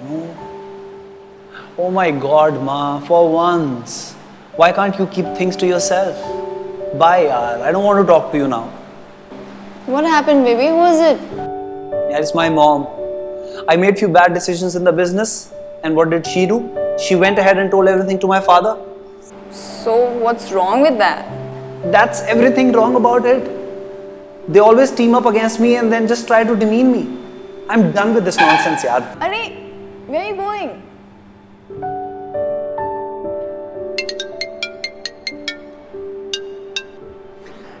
No. Oh my God, Ma, for once. Why can't you keep things to yourself? Bye, yaar. I don't want to talk to you now. What happened, baby? Who is it? Yeah, it's my mom. I made few bad decisions in the business, and what did she do? She went ahead and told everything to my father. So, what's wrong with that? That's everything wrong about it. They always team up against me and then just try to demean me. I'm done with this nonsense, yaar. Are, where are you going?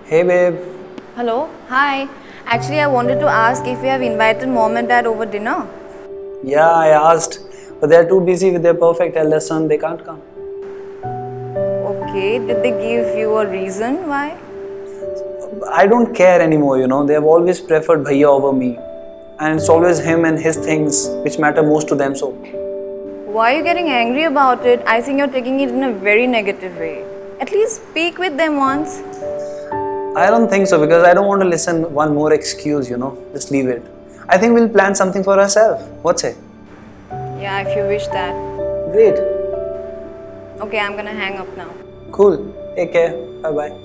Hey, babe. Hello? Hi. Actually, I wanted to ask if you have invited mom and dad over dinner. Yeah, I asked, but they're too busy with their perfect elder son. They can't come. Okay. Did they give you a reason why? I don't care anymore, you know. They have always preferred Bhaiya over me. And it's always him and his things which matter most to them, so. Why are you getting angry about it? I think you're taking it in a very negative way. At least speak with them once. I don't think so because I don't want to listen one more excuse, you know. Just leave it. I think we'll plan something for ourselves. What's it? Yeah, if you wish that. Great. Okay, I'm gonna hang up now. Cool. Take care. Bye-bye.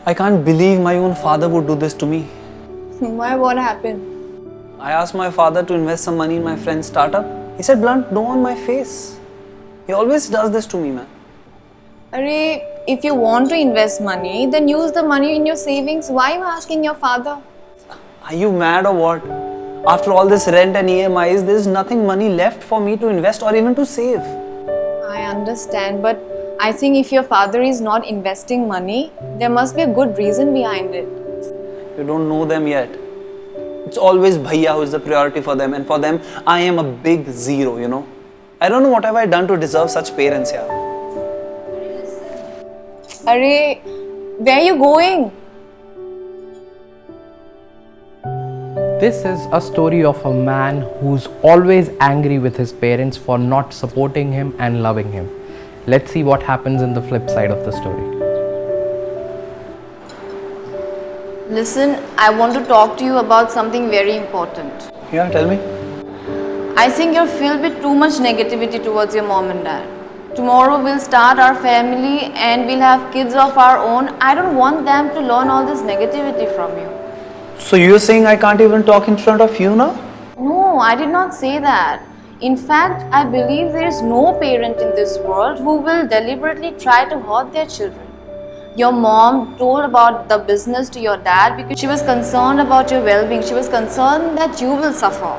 I can't believe my own father would do this to me. Why? What happened? I asked my father to invest some money in my friend's startup. He said, "Blunt, no on my face." He always does this to me, man. Arey, if you want to invest money, then use the money in your savings. Why are you asking your father? Are you mad or what? After all this rent and EMIs, there's nothing money left for me to invest or even to save. I understand, but I think if your father is not investing money, there must be a good reason behind it. You don't know them yet. It's always Bhaiya who is the priority for them, and for them, I am a big zero, you know. I don't know what have I done to deserve such parents, yeah. Arey, where are you going? This is a story of a man who's always angry with his parents for not supporting him and loving him. Let's see what happens in the flip side of the story. Listen, I want to talk to you about something very important. Yeah, tell me. I think you're filled with too much negativity towards your mom and dad. Tomorrow we'll start our family and we'll have kids of our own. I don't want them to learn all this negativity from you. So you're saying I can't even talk in front of you now? No, I did not say that. In fact, I believe there is no parent in this world who will deliberately try to hurt their children. Your mom told about the business to your dad because she was concerned about your well-being. She was concerned that you will suffer.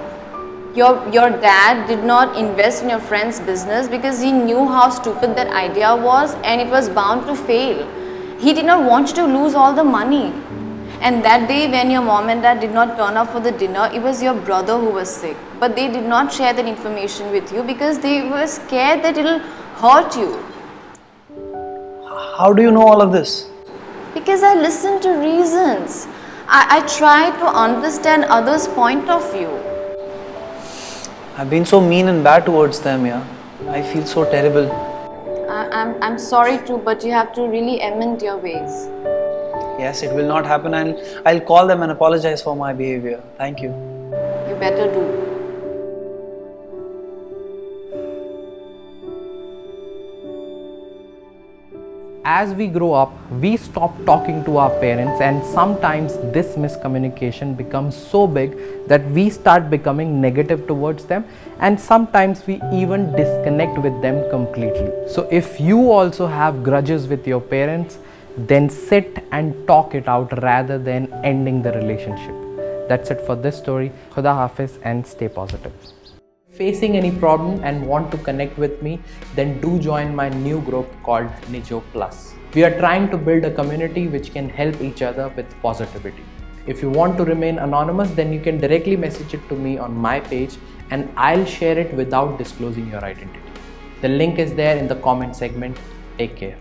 Your dad did not invest in your friend's business because he knew how stupid that idea was and it was bound to fail. He did not want you to lose all the money. And that day when your mom and dad did not turn up for the dinner, it was your brother who was sick. But they did not share that information with you because they were scared that it will hurt you. How do you know all of this? Because I listen to reasons. I try to understand others' point of view. I've been so mean and bad towards them, yeah. I feel so terrible. I'm sorry too, but you have to really amend your ways. Yes, it will not happen. I'll call them and apologize for my behavior. Thank you. You better do. As we grow up, we stop talking to our parents, and sometimes this miscommunication becomes so big that we start becoming negative towards them, and sometimes we even disconnect with them completely. So if you also have grudges with your parents, then sit and talk it out rather than ending the relationship. That's it for this story. Khuda Hafiz and stay positive. Facing any problem and want to connect with me, then do join my new group called Nijo Plus. We are trying to build a community which can help each other with positivity. If you want to remain anonymous, then you can directly message it to me on my page and I'll share it without disclosing your identity. The link is there in the comment segment. Take care.